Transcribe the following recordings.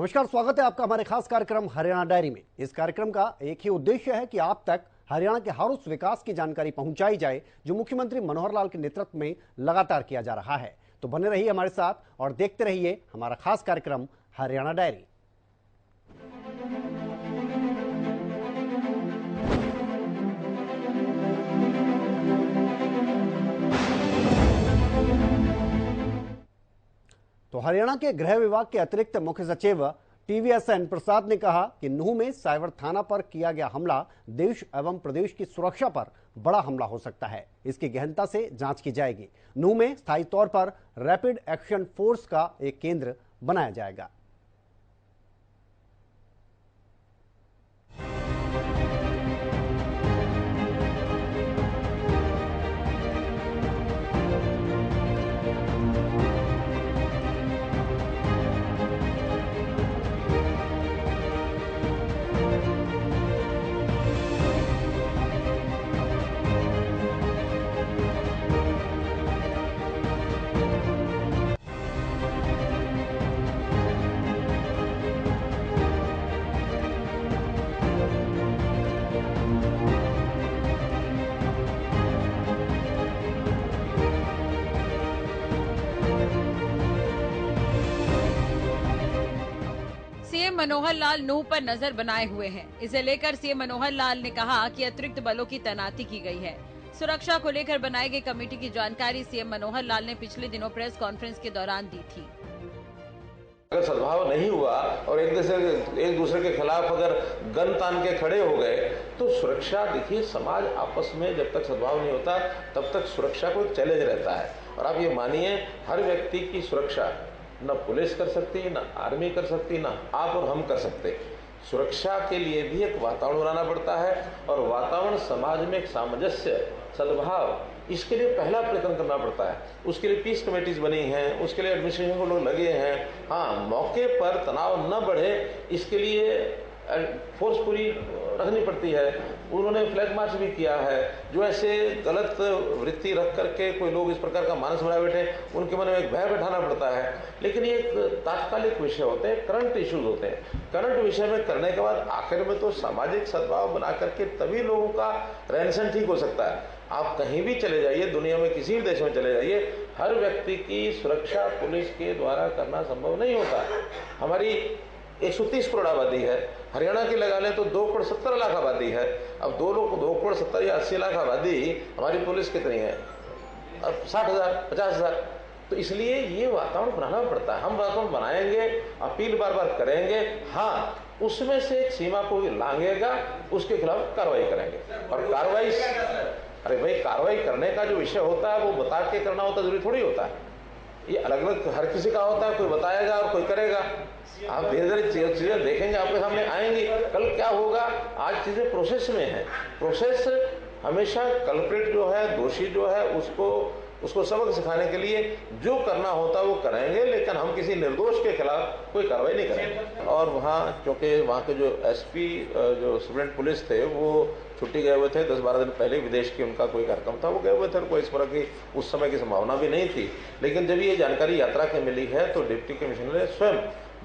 नमस्कार, स्वागत है आपका हमारे खास कार्यक्रम हरियाणा डायरी में। इस कार्यक्रम का एक ही उद्देश्य है कि आप तक हरियाणा के हर उस विकास की जानकारी पहुंचाई जाए जो मुख्यमंत्री मनोहर लाल के नेतृत्व में लगातार किया जा रहा है। तो बने रहिए हमारे साथ और देखते रहिए हमारा खास कार्यक्रम हरियाणा डायरी। तो हरियाणा के गृह विभाग के अतिरिक्त मुख्य सचिव टीवीएसएन प्रसाद ने कहा कि नूंह में साइबर थाना पर किया गया हमला देश एवं प्रदेश की सुरक्षा पर बड़ा हमला हो सकता है। इसकी गहनता से जांच की जाएगी। नूंह में स्थायी तौर पर रैपिड एक्शन फोर्स का एक केंद्र बनाया जाएगा। सीएम मनोहर लाल नूंह पर नजर बनाए हुए हैं। इसे लेकर सीएम मनोहर लाल ने कहा कि अतिरिक्त बलों की तैनाती की गई है। सुरक्षा को लेकर बनाई गई कमेटी की जानकारी सीएम मनोहर लाल ने पिछले दिनों प्रेस कॉन्फ्रेंस के दौरान दी थी। अगर सद्भाव नहीं हुआ और एक दूसरे के खिलाफ अगर गन तान के खड़े हो गए तो सुरक्षा, देखिए समाज आपस में जब तक सद्भाव नहीं होता तब तक सुरक्षा को चैलेंज रहता है। और आप ये मानिए, हर व्यक्ति की सुरक्षा न पुलिस कर सकती, न आर्मी कर सकती, न आप और हम कर सकते। सुरक्षा के लिए भी एक वातावरण बनाना पड़ता है और वातावरण समाज में एक सामंजस्य, सद्भाव, इसके लिए पहला प्रयत्न करना पड़ता है। उसके लिए पीस कमेटीज बनी हैं, उसके लिए एडमिनिस्ट्रेशन को लोग लगे हैं। हाँ, मौके पर तनाव न बढ़े इसके लिए फोर्स पूरी रखनी पड़ती है। उन्होंने फ्लैग मार्च भी किया है। जो ऐसे गलत वृत्ति रख करके कोई लोग इस प्रकार का मानस बनाए बैठे, उनके मन में एक भय बैठाना पड़ता है। लेकिन ये एक तात्कालिक विषय होते हैं, करंट इश्यूज होते हैं। करंट विषय में करने के बाद आखिर में तो सामाजिक सद्भाव बना करके तभी लोगों का रहन सहन ठीक हो सकता है। आप कहीं भी चले जाइए, दुनिया में किसी भी देश में चले जाइए, हर व्यक्ति की सुरक्षा पुलिस के द्वारा करना संभव नहीं होता। हमारी 130 करोड़ आबादी है, हरियाणा की लगा लें तो 2,70,00,000 आबादी है। अब 2,70,000 या 80 लाख आबादी, हमारी पुलिस कितनी है? अब 60,000, 50,000। तो इसलिए ये वातावरण बनाना पड़ता है। हम वातावरण बनाएंगे, अपील बार बार करेंगे, हाँ, उसमें से एक सीमा को लांघेगा, उसके खिलाफ कार्रवाई करेंगे। और कार्रवाई, अरे भाई, कार्रवाई करने का जो विषय होता है वो बता के करना होता, जरूरी थोड़ी होता है। ये अलग अलग हर किसी का होता है, कोई बताएगा और कोई करेगा। आप धीरे धीरे चीजें देखेंगे, आपके सामने आएंगी। कल क्या होगा, आज चीजें प्रोसेस में है। प्रोसेस हमेशा कल्प्रिट जो है, दोषी जो है, उसको सबक सिखाने के लिए जो करना होता है वो करेंगे, लेकिन हम किसी निर्दोष के खिलाफ कोई कार्रवाई नहीं करेंगे। और वहाँ, क्योंकि वहाँ के जो एसपी जो सुप्रीम पुलिस थे वो छुट्टी गए हुए थे, 10-12 दिन पहले विदेश की उनका कोई कार्यक्रम था, वो गए हुए थे। कोई इस तरह की उस समय की संभावना भी नहीं थी। लेकिन जब ये जानकारी यात्रा की मिली है तो डिप्टी कमिश्नर ने स्वयं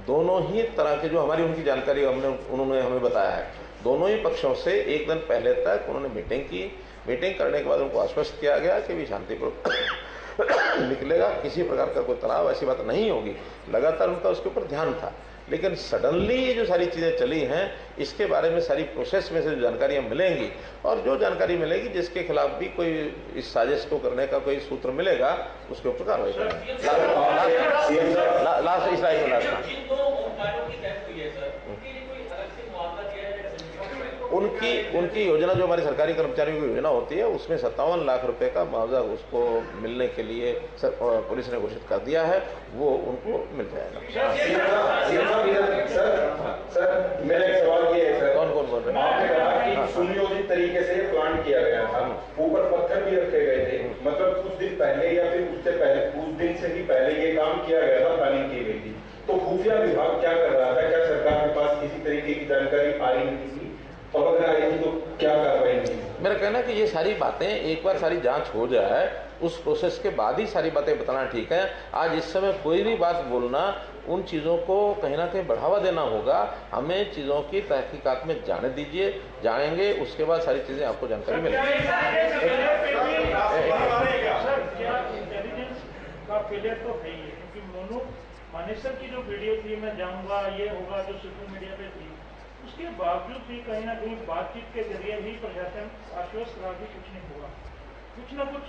दोनों ही तरह के जो हमारी उनकी जानकारी उन्होंने हमें बताया है, दोनों ही पक्षों से एक दिन पहले तक उन्होंने मीटिंग की। मीटिंग करने के बाद उनको आश्वस्त किया गया कि भी शांतिपूर्वक निकलेगा, किसी प्रकार का कोई तनाव, ऐसी बात नहीं होगी। लगातार उनका उसके ऊपर ध्यान था। लेकिन सडनली ये जो सारी चीज़ें चली हैं, इसके बारे में सारी प्रोसेस में से जो जानकारियाँ मिलेंगी और जो जानकारी मिलेगी जिसके खिलाफ भी कोई इस साजिश को करने का कोई सूत्र मिलेगा, उसके ऊपर कार्रवाई करेंगे। लास्ट इस लाइन में उनकी योजना, जो हमारी सरकारी कर्मचारियों की योजना होती है, उसमें 57 लाख रुपए का मुआवजा उसको मिलने के लिए पुलिस ने घोषित कर दिया है, वो उनको मिल जाएगा। सर, मेरा एक सवाल ये है सर, कौन बोल रहे हैं? आपने कहा कि सुनियोजित तरीके से प्लान किया गया था, ऊपर पत्थर भी रखे गए थे, मतलब कुछ दिन पहले या फिर उससे पहले, कुछ दिन से ही पहले ये काम किया गया था, प्लानिंग की गई थी। तो खुफिया विभाग क्या कर रहा था? क्या सरकार के पास किसी तरीके की जानकारी आ रही थी? और अगर आई थी तो क्या कार्रवाई की? मेरा कहना है कि ये सारी बातें एक बार सारी जांच हो जाए, उस प्रोसेस के बाद ही सारी बातें बताना ठीक है। आज इस समय कोई भी बात बोलना उन चीज़ों को कहीं ना कहीं बढ़ावा देना होगा। हमें चीज़ों की तहकीकात में जाने दीजिए, जाएंगे उसके बाद सारी चीज़ें आपको जानकारी मिलेगी। इंटेलिजेंस का फेलियर तो है ही है, क्योंकि मोनू मानेसर की जो वीडियो थी, मैं जाऊंगा ये होगा, जो सोशल मीडिया पे थी, उसके बावजूद भी कहीं ना कहीं बातचीत के जरिए ही प्रशासन आश्वस्त रहा कि कुछ नहीं होगा। कुछ ना कुछ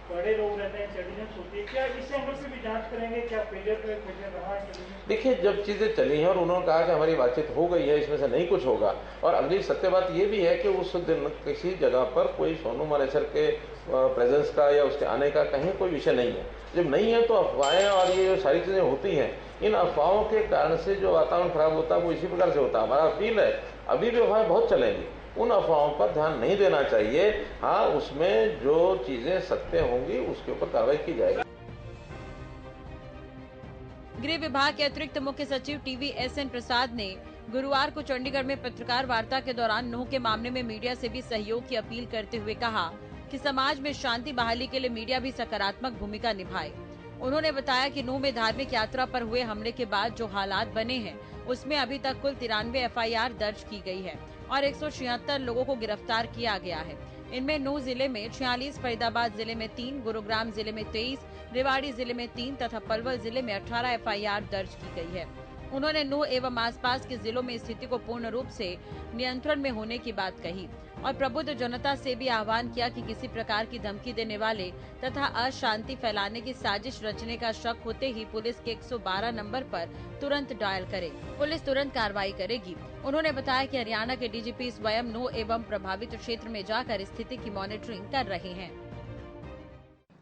बड़े लोग रहते हैं, इंटेलिजेंस होती है, क्या इस एंगल पे भी जांच करेंगे, क्या फेलियर पे फेलियर रहा इंटेलिजेंस? देखिए, जब चीज़ें चली हैं और उन्होंने कहा कि हमारी बातचीत हो गई है, इसमें से नहीं कुछ होगा, और अगली सत्य बात ये भी है कि उस दिन किसी जगह पर कोई सोनू मानेसर के प्रेजेंस का या उसके आने का कहीं कोई विषय नहीं है। जब नहीं है तो अफवाहें और ये जो सारी चीज़ें होती हैं, इन अफवाहों के कारण से जो वातावरण खराब होता है वो इसी प्रकार से होता है। हमारा अपील है, अभी भी अफवाहें बहुत चलेंगी, उन अफवाहों पर ध्यान नहीं देना चाहिए। हाँ, उसमें जो चीज़ें सत्य होंगी उसके ऊपर कार्रवाई की जाएगी। गृह विभाग के अतिरिक्त मुख्य सचिव टीवी एसएन प्रसाद ने गुरुवार को चंडीगढ़ में पत्रकार वार्ता के दौरान नूह के मामले में मीडिया से भी सहयोग की अपील करते हुए कहा कि समाज में शांति बहाली के लिए मीडिया भी सकारात्मक भूमिका निभाए। उन्होंने बताया कि नूह में धार्मिक यात्रा पर हुए हमले के बाद जो हालात बने हैं, उसमें अभी तक कुल 93 एफआईआर दर्ज की गई है और 176 लोगों को गिरफ्तार किया गया है। इनमें नूह जिले में 46, फरीदाबाद जिले में 3, गुरुग्राम जिले में 23, रेवाड़ी जिले में 3 तथा पलवल जिले में 18 एफआईआर दर्ज की गई है। उन्होंने नूह एवं आसपास के जिलों में स्थिति को पूर्ण रूप से नियंत्रण में होने की बात कही और प्रबुद्ध जनता से भी आह्वान किया कि किसी प्रकार की धमकी देने वाले तथा अशांति फैलाने की साजिश रचने का शक होते ही पुलिस के 112 नंबर पर तुरंत डायल करे। पुलिस तुरंत कार्रवाई करेगी। उन्होंने बताया कि हरियाणा के डीजीपी स्वयं नूह एवं प्रभावित क्षेत्र में जाकर स्थिति की मॉनिटरिंग कर रहे हैं।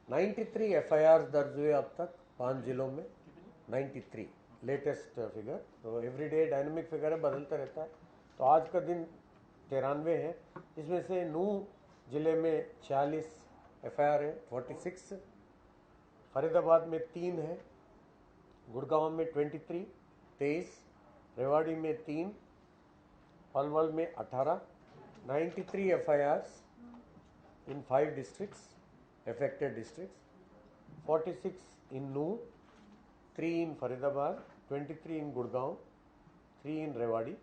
93 एफआईआर दर्ज हुए अब तक 5 जिलों में, 93 लेटेस्ट फिगर। तो एवरीडे डायनामिक फिगर है, बदलता रहता है। तो आज का दिन 93 है, इसमें से नूह जिले में 46 एफआईआर है, 46, फरीदाबाद में 3 है, गुड़गांव में 23, रेवाड़ी में 3, पलवल में 18, 93 FIRs in 5 districts, affected districts, 46 in Nuh, 3 in Faridabad, 23 in Gurgaon, 3 in Rewari,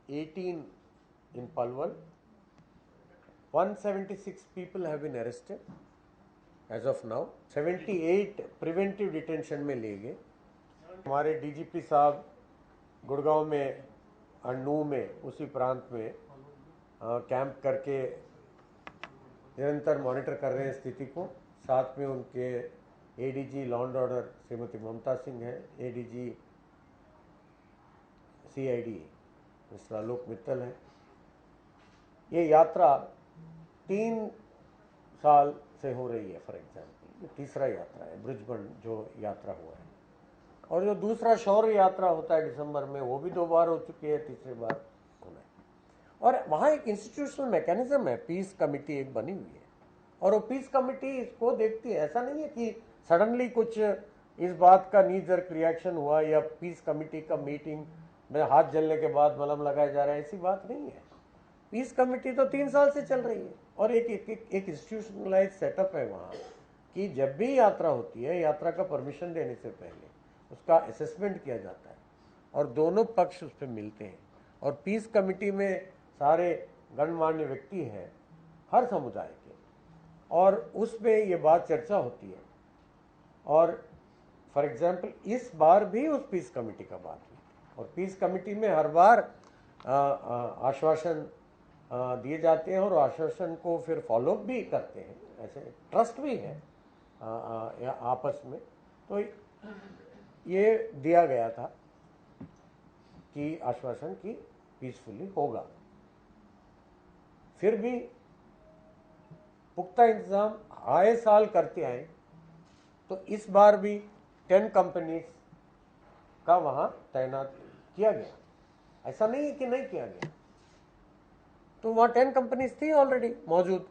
18 in Palwal. 176 people have been arrested as of now. 78 preventive detention में लिए गए। हमारे डीजीपी साहब गुड़गांव में और नूह में उसी प्रांत में कैंप करके निरंतर मॉनिटर कर रहे हैं स्थिति को। साथ में उनके ADG law and order Shrimati Mamta Singh है, ADG CID mister Alok Mittal है। ये यात्रा 3 साल से हो रही है। फॉर एग्जाम्पल ये तीसरा यात्रा है, ब्रिजबर्न जो यात्रा हुआ है, और जो दूसरा शौर्य यात्रा होता है दिसंबर में, वो भी 2 बार हो चुकी है, तीसरी बार होना है। और वहाँ एक इंस्टीट्यूशनल मैकेनिज्म है, पीस कमेटी एक बनी हुई है, और वो पीस कमेटी इसको देखती है। ऐसा नहीं है कि सडनली कुछ इस बात का नी जर्क रिएक्शन हुआ या पीस कमेटी का मीटिंग में हाथ जलने के बाद मलहम लगाया जा रहा है, ऐसी बात नहीं है। पीस कमेटी तो 3 साल से चल रही है, और एक इंस्टीट्यूशनलाइज सेटअप है वहाँ कि जब भी यात्रा होती है, यात्रा का परमिशन देने से पहले उसका असेसमेंट किया जाता है और दोनों पक्ष उस पर मिलते हैं। और पीस कमेटी में सारे गणमान्य व्यक्ति हैं हर समुदाय के, और उसमें ये बात चर्चा होती है। और फॉर एग्जांपल इस बार भी उस पीस कमेटी का बात हुई, और पीस कमेटी में हर बार आश्वासन दिए जाते हैं, और आश्वासन को फिर फॉलोअप भी करते हैं। ऐसे ट्रस्ट भी है आपस में। तो ये दिया गया था कि आश्वासन की पीसफुली होगा। फिर भी पुख्ता इंतजाम आए साल करते आए, तो इस बार भी 10 कंपनीज का वहां तैनात किया गया। ऐसा नहीं है कि नहीं किया गया, तो वहां 10 कंपनीज थी ऑलरेडी मौजूद।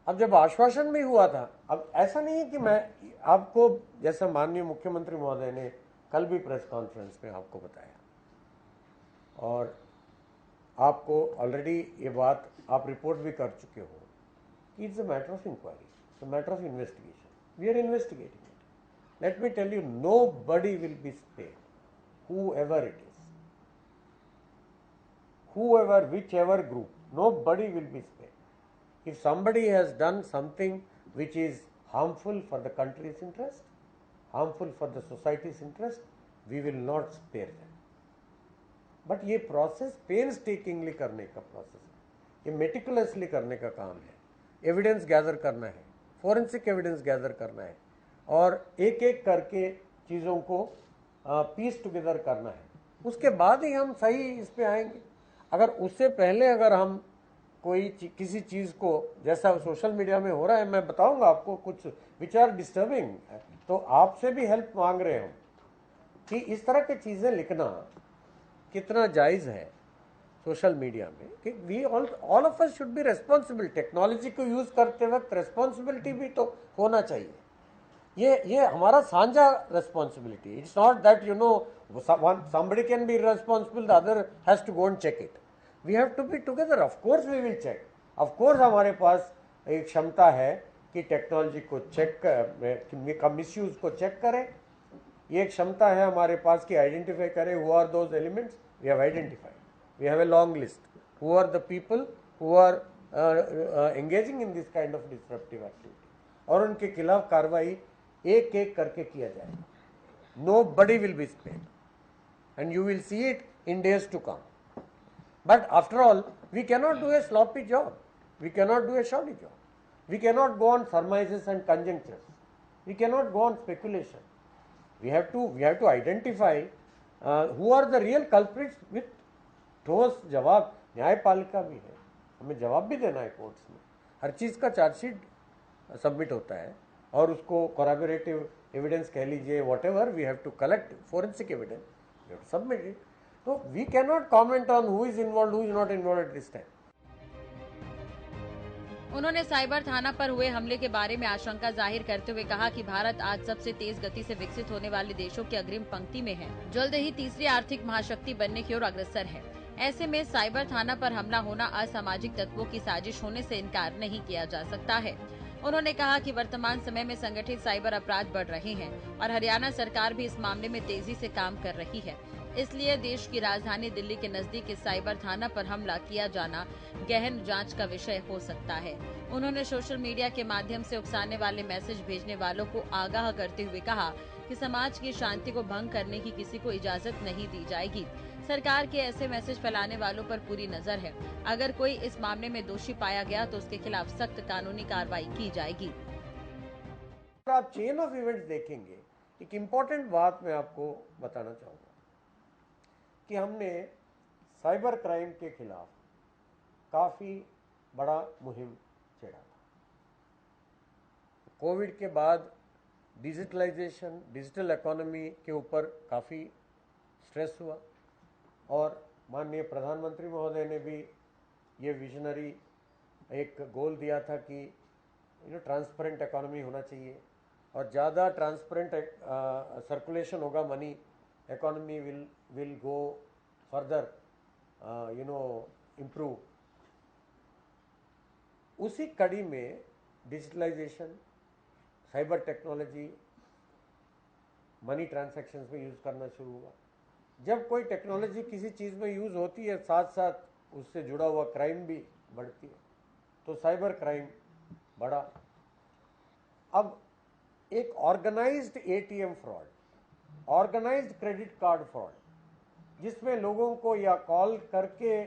अब जब आश्वासन भी हुआ था, अब ऐसा नहीं है कि मैं आपको, जैसा माननीय मुख्यमंत्री महोदय ने कल भी प्रेस कॉन्फ्रेंस में आपको बताया, और आपको ऑलरेडी ये बात आप रिपोर्ट भी कर चुके हो कि it's a matter of inquiry, it's a matter of investigation, we are investigating it. Let me tell you, nobody will be spared. whoever it is, whoever, whichever group, nobody will be spared. If somebody has done something which is harmful for the country's interest, harmful for the society's interest, we will not spare them. But ये process पेन्सटेकिंगली करने का process है, ये meticulously करने का काम है, evidence gather करना है, फोरेंसिक एविडेंस गैदर करना है और एक एक करके चीज़ों को पीस टुगेदर करना है, उसके बाद ही हम सही इस पे आएंगे। अगर उससे पहले अगर हम कोई किसी चीज़ को, जैसा सोशल मीडिया में हो रहा है, मैं बताऊंगा आपको कुछ विच आर डिस्टर्बिंग, तो आपसे भी हेल्प मांग रहे हो कि इस तरह की चीज़ें लिखना कितना जायज़ है सोशल मीडिया में, कि we all of us should be responsible. Technology को यूज़ करते वक्त रेस्पॉन्सिबिलिटी भी तो होना चाहिए, ये हमारा साझा responsibility. It's not that you know somebody can be responsible, the other has to go and check it. We have to be together. Of course we will check. Of course हमारे पास एक क्षमता है कि टेक्नोलॉजी को check का misuse को check करें, ये क्षमता है हमारे पास कि आइडेंटिफाई करें who are those elements. We have identified. We have a long list. Who are the people who are engaging in this kind of disruptive activity, और उनके खिलाफ कार्रवाई एक एक करके किया जाएगा. Nobody will be spared, and you will see it in days to come. But after all, we cannot do a sloppy job. We cannot do a shoddy job. We cannot go on surmises and conjectures. We cannot go on speculation. We have to identify who are the real culprits with ठोस जवाब. न्यायपालिका भी है, हमें जवाब भी देना है कोर्ट्स में. हर चीज़ का चार्जशीट सबमिट होता है और उसको कोरैबोरेटिव एविडेंस कह लीजिए, whatever we have to collect forensic evidence, we have to submit it. तो we can not comment on who is involve, who is not involve at this time. उन्होंने cyber थाना पर हुए हमले के बारे में आशंका जाहिर करते हुए कहा कि भारत आज सबसे तेज गति से विकसित होने वाले देशों की अग्रिम पंक्ति में है, जल्द ही तीसरी आर्थिक महाशक्ति बनने की ओर अग्रसर है. ऐसे में साइबर थाना पर हमला होना असामाजिक तत्वों की साजिश होने से इनकार नहीं किया जा सकता है. उन्होंने कहा कि वर्तमान समय में संगठित साइबर अपराध बढ़ रहे हैं और हरियाणा सरकार भी इस मामले में तेजी से काम कर रही है. इसलिए देश की राजधानी दिल्ली के नजदीक इस साइबर थाना पर हमला किया जाना गहन जांच का विषय हो सकता है. उन्होंने सोशल मीडिया के माध्यम से उकसाने वाले मैसेज भेजने वालों को आगाह करते हुए कहा कि समाज की शांति को भंग करने की किसी को इजाजत नहीं दी जाएगी. सरकार के ऐसे मैसेज फैलाने वालों पर पूरी नजर है. अगर कोई इस मामले में दोषी पाया गया तो उसके खिलाफ सख्त कानूनी कार्रवाई की जाएगी. आप चेन ऑफ इवेंट्स देखेंगे, एक इम्पोर्टेंट बात मैं आपको बताना चाहूँगा कि हमने साइबर क्राइम के खिलाफ काफ़ी बड़ा मुहिम छेड़ा था. कोविड के बाद डिजिटलाइजेशन, डिजिटल इकोनॉमी के ऊपर काफ़ी स्ट्रेस हुआ और माननीय प्रधानमंत्री महोदय ने भी ये विजनरी एक गोल दिया था कि ट्रांसपेरेंट इकोनॉमी होना चाहिए और ज़्यादा ट्रांसपेरेंट सर्कुलेशन होगा money, economy will go further improve. उसी कड़ी में digitalization, cyber technology money transactions में यूज़ करना शुरू हुआ. जब कोई टेक्नोलॉजी किसी चीज़ में यूज़ होती है, साथ साथ उससे जुड़ा हुआ क्राइम भी बढ़ती है, तो साइबर क्राइम बढ़ा. अब एक organized ATM fraud, organized credit card fraud, जिसमें लोगों को या कॉल करके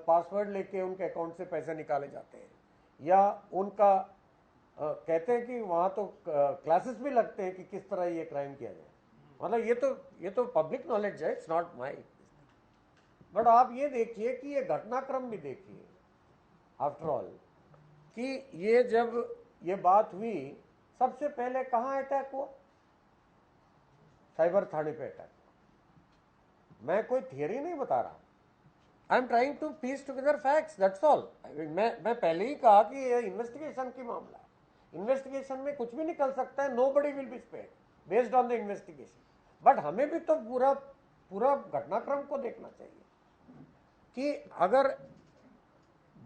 पासवर्ड लेके उनके अकाउंट से पैसे निकाले जाते हैं या उनका कहते हैं कि वहाँ तो क्लासेस भी लगते हैं कि किस तरह ये क्राइम किया जाए. मतलब ये तो पब्लिक नॉलेज है, इट्स नॉट माई. बट आप ये देखिए कि ये घटनाक्रम भी देखिए आफ्टर ऑल कि ये जब ये बात हुई, सबसे पहले कहाँ अटैक हुआ? साइबर थाने पे अटैक. मैं कोई थियरी नहीं बता रहा, I am trying to piece together facts, that's all. मैं पहले ही कहा कि ये इन्वेस्टिगेशन की मामला है, इन्वेस्टिगेशन में कुछ भी निकल सकता है. Nobody will be spared based on the investigation. But हमें भी तो पूरा घटनाक्रम को देखना चाहिए कि अगर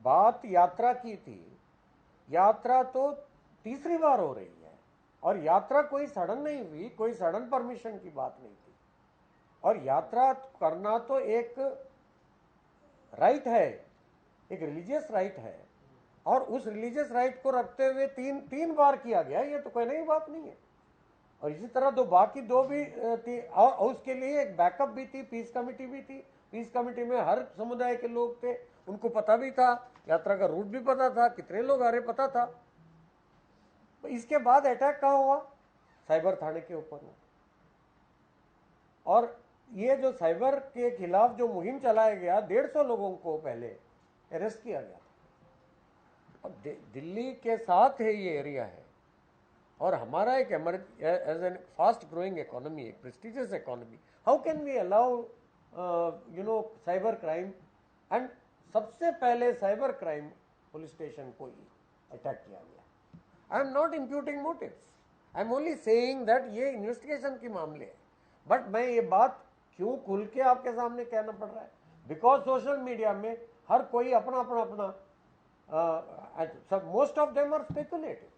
बात यात्रा की थी, यात्रा तो तीसरी बार हो रही है और यात्रा कोई सडन नहीं हुई, कोई सडन परमिशन की बात नहीं थी. और यात्रा करना तो एक राइट है, एक रिलीजियस राइट है, और उस रिलीजियस राइट को रखते हुए तीन बार किया गया, ये तो कोई नई बात नहीं है। और इसी तरह बाकी दो भी थी, और उसके लिए एक बैकअप भी थी, पीस कमेटी भी थी। पीस कमेटी में हर समुदाय के लोग थे, उनको पता भी था, यात्रा का रूट भी पता था, कितने लोग आ रहे पता था। तो इसके बाद अटैक कहाँ हुआ? साइबर थाने के ऊपर हुआ। और ये जो साइबर के खिलाफ जो मुहिम चलाया गया, 150 लोगों को पहले अरेस्ट किया गया था। अब दिल्ली के साथ है ये एरिया है, और हमारा एक as an fast growing economy, एक prestigious economy, how can we allow cyber crime? And सबसे पहले साइबर क्राइम पुलिस स्टेशन को ही अटैक किया गया। I am not imputing motives, I am only saying that ये इन्वेस्टिगेशन के मामले है। बट मैं ये बात क्यों खुल के आपके सामने कहना पड़ रहा है? बिकॉज सोशल मीडिया में हर कोई अपना most of them are speculative.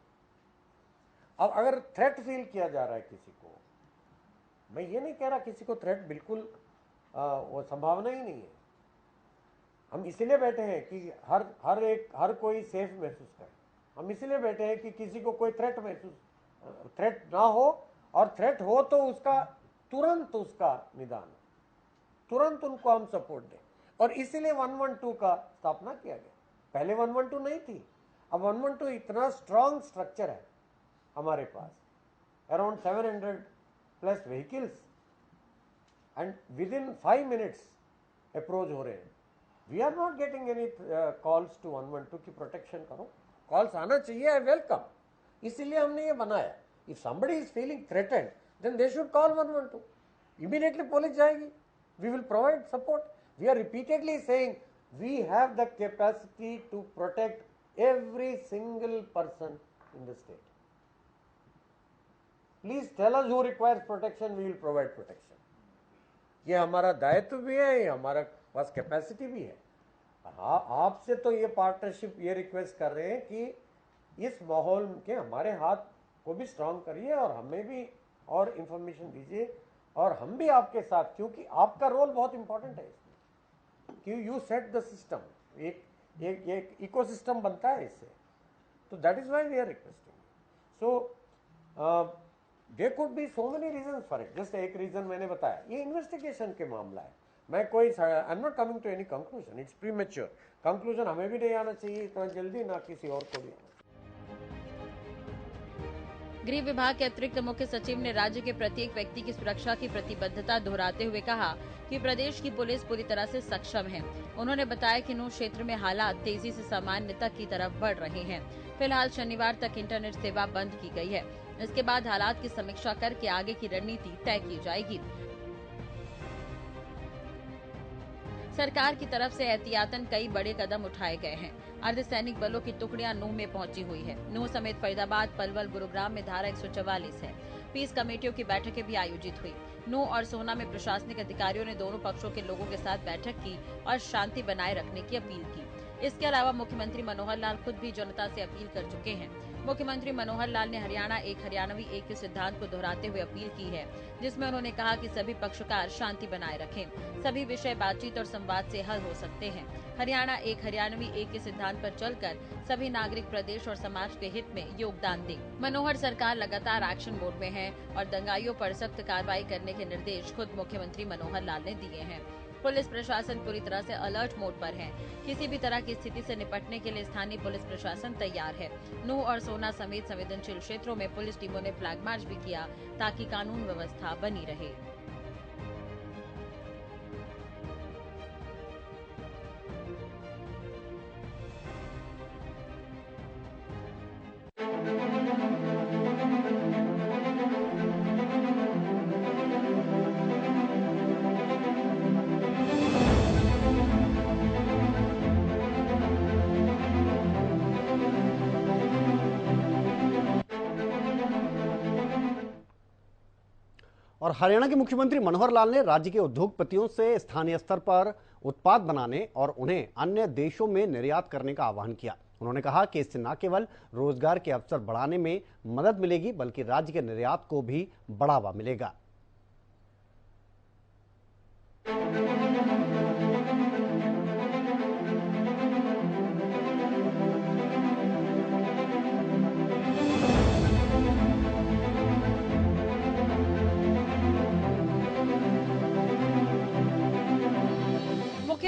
अब अगर थ्रेट फील किया जा रहा है किसी को, मैं ये नहीं कह रहा किसी को थ्रेट बिल्कुल वो संभावना ही नहीं है। हम इसलिए बैठे हैं कि हर कोई सेफ महसूस करे। हम इसलिए बैठे हैं कि किसी को कोई थ्रेट ना हो, और थ्रेट हो तो उसका तुरंत उसका निदान, तुरंत उनको हम सपोर्ट दें। और इसीलिए 112 का स्थापना किया गया। पहले 112 नहीं थी, अब 112 इतना स्ट्रांग स्ट्रक्चर है हमारे पास, around 700 plus vehicles, and within 5 minutes approach हो रहे हैं। We are not getting any calls to 112 की प्रोटेक्शन करो। कॉल्स आना चाहिए, आई वेलकम, इसीलिए हमने ये बनाया। If somebody is feeling threatened, then they should call 112. Immediately police जाएगी, we will provide support. We are repeatedly saying we have the capacity to protect every single person in the state. Please tell us who requires protection, we will provide protection. ये हमारा दायित्व भी है, ये हमारा पास capacity भी है। आपसे तो ये पार्टनरशिप, ये रिक्वेस्ट कर रहे हैं कि इस माहौल के हमारे हाथ को भी स्ट्रांग करिए, और हमें भी और इंफॉर्मेशन दीजिए, और हम भी आपके साथ, क्योंकि आपका रोल बहुत इंपॉर्टेंट है इसमें, कि यू सेट द सिस्टम, एक इकोसिस्टम बनता है इससे। तो that is why we are requesting. So there could be so many reasons for it. Just एक रीजन मैंने बताया, ये इन्वेस्टिगेशन के मामला है। मैं कोई, I am not coming to any conclusion, it's premature. Conclusion हमें भी नहीं आना चाहिए इतना जल्दी, ना किसी और को भी आना। गृह विभाग के अतिरिक्त मुख्य सचिव ने राज्य के प्रत्येक व्यक्ति की सुरक्षा की प्रतिबद्धता दोहराते हुए कहा कि प्रदेश की पुलिस पूरी तरह से सक्षम है। उन्होंने बताया कि नूह क्षेत्र में हालात तेजी से सामान्यता की तरफ बढ़ रहे हैं। फिलहाल शनिवार तक इंटरनेट सेवा बंद की गई है। इसके बाद हालात की समीक्षा करके आगे की रणनीति तय की जाएगी। सरकार की तरफ से एहतियातन कई बड़े कदम उठाए गए हैं। अर्धसैनिक बलों की टुकड़ियां नूह में पहुंची हुई है। नूह समेत फरीदाबाद, पलवल, गुरुग्राम में धारा 144 है। पीस कमेटियों की बैठकें भी आयोजित हुई। नूह और सोहना में प्रशासनिक अधिकारियों ने दोनों पक्षों के लोगों के साथ बैठक की और शांति बनाए रखने की अपील की। इसके अलावा मुख्यमंत्री मनोहर लाल खुद भी जनता से अपील कर चुके हैं। मुख्यमंत्री मनोहर लाल ने हरियाणा एक हरियाणवी एक के सिद्धांत को दोहराते हुए अपील की है, जिसमें उन्होंने कहा कि सभी पक्षकार शांति बनाए रखें। सभी विषय बातचीत और संवाद से हल हो सकते हैं। हरियाणा एक हरियाणवी एक के सिद्धांत पर चलकर सभी नागरिक प्रदेश और समाज के हित में योगदान दें। मनोहर सरकार लगातार एक्शन मोड में है और दंगाइयों पर सख्त कार्रवाई करने के निर्देश खुद मुख्यमंत्री मनोहर लाल ने दिए हैं। पुलिस प्रशासन पूरी तरह से अलर्ट मोड पर है। किसी भी तरह की स्थिति से निपटने के लिए स्थानीय पुलिस प्रशासन तैयार है। नूह और सोहना समेत संवेदनशील क्षेत्रों में पुलिस टीमों ने फ्लैग मार्च भी किया ताकि कानून व्यवस्था बनी रहे। और हरियाणा के मुख्यमंत्री मनोहर लाल ने राज्य के उद्योगपतियों से स्थानीय स्तर पर उत्पाद बनाने और उन्हें अन्य देशों में निर्यात करने का आह्वान किया। उन्होंने कहा कि इससे न केवल रोजगार के अवसर बढ़ाने में मदद मिलेगी, बल्कि राज्य के निर्यात को भी बढ़ावा मिलेगा।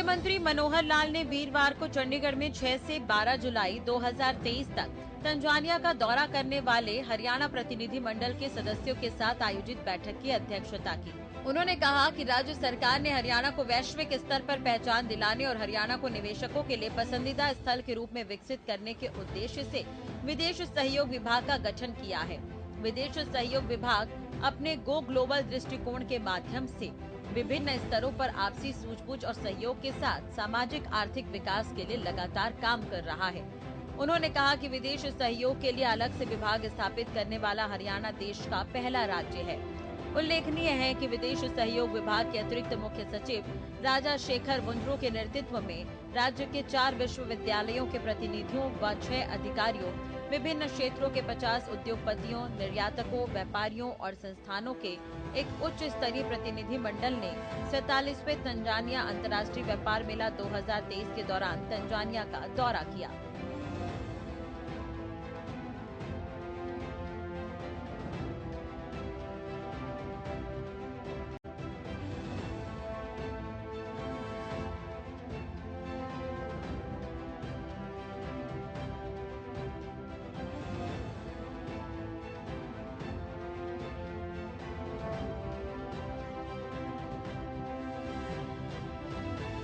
मुख्यमंत्री मनोहर लाल ने वीरवार को चंडीगढ़ में 6 से 12 जुलाई 2023 तक तंजानिया का दौरा करने वाले हरियाणा प्रतिनिधि मंडल के सदस्यों के साथ आयोजित बैठक की अध्यक्षता की। उन्होंने कहा कि राज्य सरकार ने हरियाणा को वैश्विक स्तर पर पहचान दिलाने और हरियाणा को निवेशकों के लिए पसंदीदा स्थल के रूप में विकसित करने के उद्देश्य से विदेश सहयोग विभाग का गठन किया है। विदेश सहयोग विभाग अपने गो ग्लोबल दृष्टिकोण के माध्यम से विभिन्न स्तरों पर आपसी सूझबूझ और सहयोग के साथ सामाजिक आर्थिक विकास के लिए लगातार काम कर रहा है। उन्होंने कहा कि विदेश सहयोग के लिए अलग से विभाग स्थापित करने वाला हरियाणा देश का पहला राज्य है। उल्लेखनीय है कि विदेश सहयोग विभाग के अतिरिक्त मुख्य सचिव राजा शेखर वुंद्रो के नेतृत्व में राज्य के 4 विश्वविद्यालयों के प्रतिनिधियों व 6 अधिकारियों, विभिन्न क्षेत्रों के 50 उद्योगपतियों, निर्यातकों, व्यापारियों और संस्थानों के एक उच्च स्तरीय प्रतिनिधि मंडल ने 47वें तंजानिया अंतर्राष्ट्रीय व्यापार मेला 2023 के दौरान तंजानिया का दौरा किया।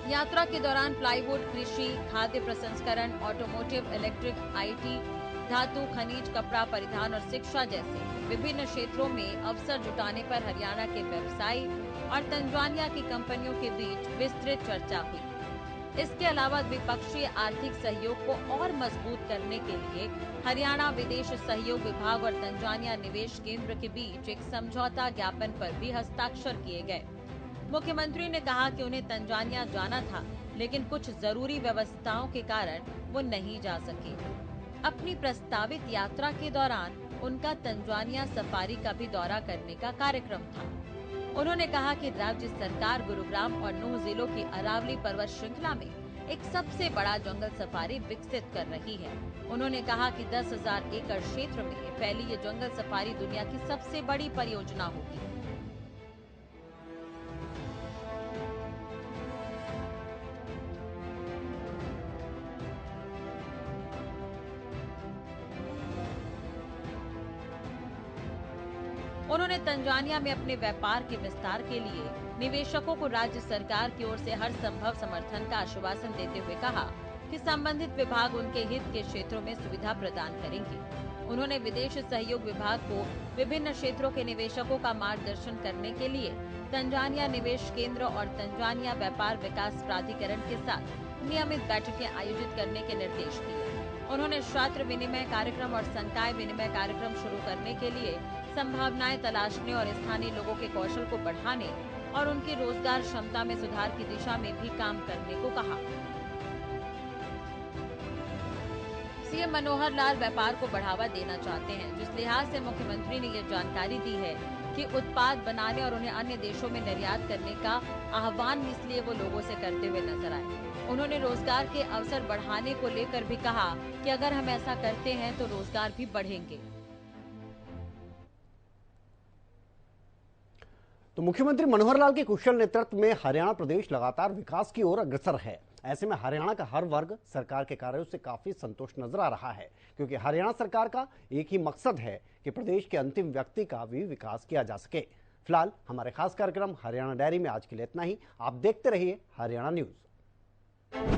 यात्रा के दौरान प्लाईवुड, कृषि, खाद्य प्रसंस्करण, ऑटोमोटिव, इलेक्ट्रिक, आईटी, धातु, खनिज, कपड़ा, परिधान और शिक्षा जैसे विभिन्न क्षेत्रों में अवसर जुटाने पर हरियाणा के व्यवसायी और तंजानिया की कंपनियों के बीच विस्तृत चर्चा हुई। इसके अलावा द्विपक्षीय आर्थिक सहयोग को और मजबूत करने के लिए हरियाणा विदेश सहयोग विभाग और तंजानिया निवेश केंद्र के बीच एक समझौता ज्ञापन पर भी हस्ताक्षर किए गए। मुख्यमंत्री ने कहा कि उन्हें तंजानिया जाना था, लेकिन कुछ जरूरी व्यवस्थाओं के कारण वो नहीं जा सके। अपनी प्रस्तावित यात्रा के दौरान उनका तंजानिया सफारी का भी दौरा करने का कार्यक्रम था। उन्होंने कहा कि राज्य सरकार गुरुग्राम और नूह जिलों की अरावली पर्वत श्रृंखला में एक सबसे बड़ा जंगल सफारी विकसित कर रही है। उन्होंने कहा कि 10,000 एकड़ क्षेत्र में फैली ये जंगल सफारी दुनिया की सबसे बड़ी परियोजना होगी। उन्होंने तंजानिया में अपने व्यापार के विस्तार के लिए निवेशकों को राज्य सरकार की ओर से हर संभव समर्थन का आश्वासन देते हुए कहा कि संबंधित विभाग उनके हित के क्षेत्रों में सुविधा प्रदान करेंगे। उन्होंने विदेश सहयोग विभाग को विभिन्न क्षेत्रों के निवेशकों का मार्गदर्शन करने के लिए तंजानिया निवेश केंद्र और तंजानिया व्यापार विकास प्राधिकरण के साथ नियमित बैठकें आयोजित करने के निर्देश दिए। उन्होंने छात्र विनिमय कार्यक्रम और संकाय विनिमय कार्यक्रम शुरू करने के लिए संभावनाएं तलाशने और स्थानीय लोगों के कौशल को बढ़ाने और उनकी रोजगार क्षमता में सुधार की दिशा में भी काम करने को कहा। सीएम मनोहर लाल व्यापार को बढ़ावा देना चाहते हैं, जिस लिहाज से मुख्यमंत्री ने ये जानकारी दी है कि उत्पाद बनाने और उन्हें अन्य देशों में निर्यात करने का आह्वान इसलिए वो लोगों से करते हुए नजर आए। उन्होंने रोजगार के अवसर बढ़ाने को लेकर भी कहा कि अगर हम ऐसा करते हैं तो रोजगार भी बढ़ेंगे। तो मुख्यमंत्री मनोहर लाल के कुशल नेतृत्व में हरियाणा प्रदेश लगातार विकास की ओर अग्रसर है। ऐसे में हरियाणा का हर वर्ग सरकार के कार्यों से काफी संतुष्ट नजर आ रहा है, क्योंकि हरियाणा सरकार का एक ही मकसद है कि प्रदेश के अंतिम व्यक्ति का भी विकास किया जा सके। फिलहाल हमारे खास कार्यक्रम हरियाणा डायरी में आज के लिए इतना ही। आप देखते रहिए हरियाणा न्यूज।